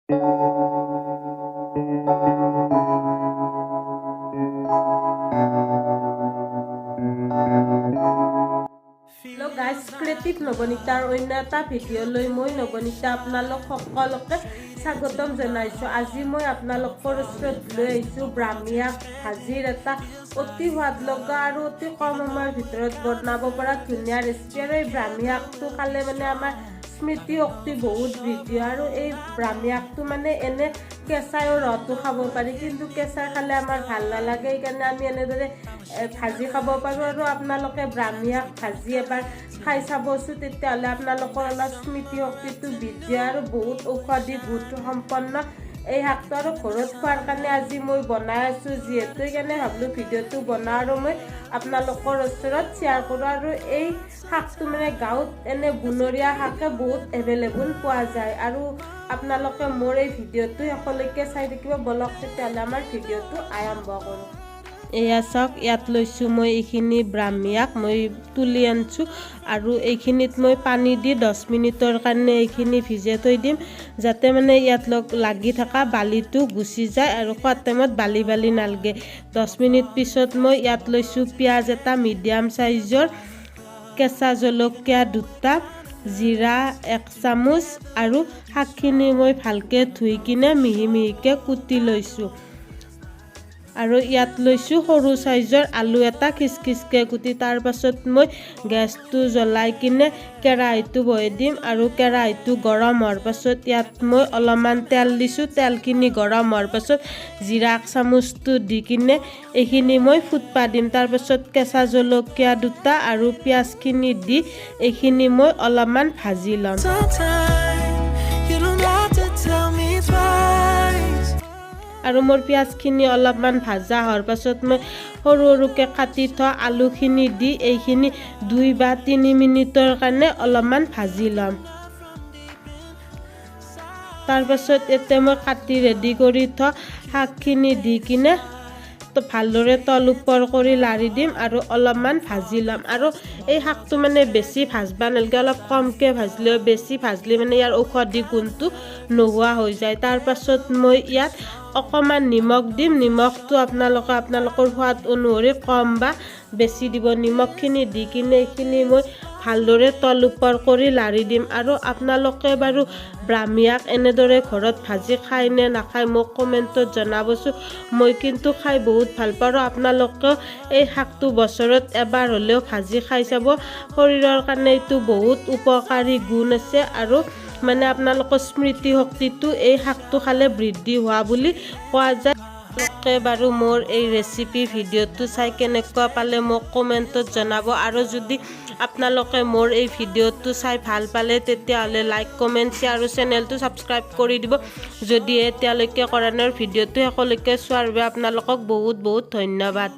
Hello guys, Creative Nabanitaৰ অন্য এটা video' লৈ মই নবনীতা আপোনালোক সকলোকে স্বাগতম জনাইছো। আজি মই আপোনালোকৰ ওচৰত লৈ আহিছো ব্ৰাহ্মী শাক ভাজিৰ এটা অতি সোৱাদ লগা আৰু অতি কম সময়ৰ ভিতৰত বনাব পৰা ধুনীয়া ৰেচিপি। আৰু এই ব্ৰাহ্মী শাকটো খালে মানে আমাৰ স্মৃতি শক্তি বহুত বৃদ্ধি আৰু এই ব্ৰাহ্মী শাকটো মানে এনে কেঁচায়ো ৰহটো খাব পাৰি, কিন্তু কেঁচাই খালে আমাৰ ভাল নালাগে, সেইকাৰণে আমি এনেদৰে ভাজি খাব পাৰোঁ। আৰু আপোনালোকে ব্ৰাহ্মী শাক ভাজি এবাৰ খাই চাবচোন, তেতিয়াহ'লে আপোনালোকৰ অলপ স্মৃতি শক্তিটো বৃদ্ধি আৰু বহুত ঔষধি গুণ সম্পন্ন এই শাকটো। আৰু ঘৰত খোৱাৰ কাৰণে আজি মই বনাই আছোঁ, যিহেতু সেইকাৰণে ভাবিলোঁ ভিডিঅ'টো বনাওঁ আৰু মই আপোনালোকৰ ওচৰত শ্বেয়াৰ কৰোঁ। আৰু এই শাকটো মানে গাঁৱত এনে বনৰীয়া শাকে বহুত এভেইলেবল পোৱা যায়। আৰু আপোনালোকে মোৰ এই ভিডিঅ'টো শেষলৈকে চাই থাকিব। বলক তেতিয়াহ'লে আমাৰ ভিডিঅ'টো আৰম্ভ কৰোঁ। এয়া চাওক, ইয়াত লৈছোঁ মই এইখিনি ব্ৰাহ্মী শাক মই তুলি আনিছোঁ, আৰু এইখিনিত মই পানী দি 10 মিনিটৰ কাৰণে এইখিনি ভিজাই থৈ দিম, যাতে মানে ইয়াত লাগি থকা বালিটো গুচি যায় আৰু খোৱাৰ টাইমত বালি বালি নালাগে। 10 মিনিট পিছত মই ইয়াত লৈছোঁ পিঁয়াজ এটা মিডিয়াম চাইজৰ, কেঁচা জলকীয়া 2টা, জিৰা 1 চামুচ, আৰু শাকখিনি মই ভালকৈ ধুই কিনে মিহি মিহিকৈ কুটি লৈছোঁ। আৰু ইয়াত লৈছোঁ সৰু চাইজৰ আলু এটা খিচখিচকৈ কুটি। তাৰ পাছত মই গেছটো জ্বলাই কিনে কেৰাহীটো বহাই দিম, আৰু কেৰাহীটো গৰম হোৱাৰ পাছত ইয়াত মই অলপমান তেল দিছোঁ। তেলখিনি গৰম হোৱাৰ পাছত জিৰা 1 চামুচটো দি কিনে এইখিনি মই ফুটবা দিম। তাৰপাছত কেঁচা জলকীয়া 2টা আৰু পিঁয়াজখিনি দি এইখিনি মই অলপমান ভাজি ল'ম। আৰু মোৰ পিঁয়াজখিনি অলপমান ভাজা হোৱাৰ পাছত মই সৰু সৰুকৈ কাটি থোৱা আলুখিনি দি এইখিনি 2 বা 3 মিনিটৰ কাৰণে অলপমান ভাজি ল'ম। তাৰপাছত এতিয়া মই কাটি ৰেডি কৰি থোৱা শাকখিনি দি কিনে ভালদৰে তল ওপৰ কৰি লাৰি দিম আৰু অলপমান ভাজি ল'ম। আৰু এই শাকটো মানে বেছি ভাজবা নালাগে, অলপ কমকৈ ভাজিলেও, বেছি ভাজলে মানে ইয়াৰ ঔষধি গুণটো নোহোৱা হৈ যায়। তাৰপাছত মই ইয়াত অকণমান নিমখ দিম। নিমখটো আপোনালোকৰ সোৱাদ অনুসৰি কম বা বেছি দিব। নিমখখিনি দি কিনে এইখিনি মই ভালদৰে তল ওপৰ কৰি লাৰি দিম। আৰু আপোনালোকে বাৰু ব্ৰাহ্মী শাক এনেদৰে ঘৰত ভাজি খায় নে নাখায় মোক কমেণ্টত জনাবচোন। মই কিন্তু খাই বহুত ভাল পাওঁ। আৰু আপোনালোকেও এই শাকটো বছৰত এবাৰ হ'লেও ভাজি খাই চাব, শৰীৰৰ কাৰণে এইটো বহুত উপকাৰী গুণ আছে, আৰু মানে আপোনালোকৰ স্মৃতি শক্তিটো এই শাকটো খালে বৃদ্ধি হোৱা বুলি কোৱা যায়। আপোনালোকে বাৰু মোৰ এই ৰেচিপি ভিডিঅ'টো চাই কেনেকুৱা পালে মোক কমেণ্টত জনাব। আৰু যদি আপোনালোকে মোৰ এই ভিডিঅ'টো চাই ভাল পালে তেতিয়াহ'লে লাইক, কমেণ্ট, শ্বেয়াৰ আৰু চেনেলটো ছাবস্ক্ৰাইব কৰি দিব। যদি এতিয়ালৈকে কৰা নাই, ভিডিঅ'টো শেষলৈকে চোৱাৰ বাবে আপোনালোকক বহুত বহুত ধন্যবাদ।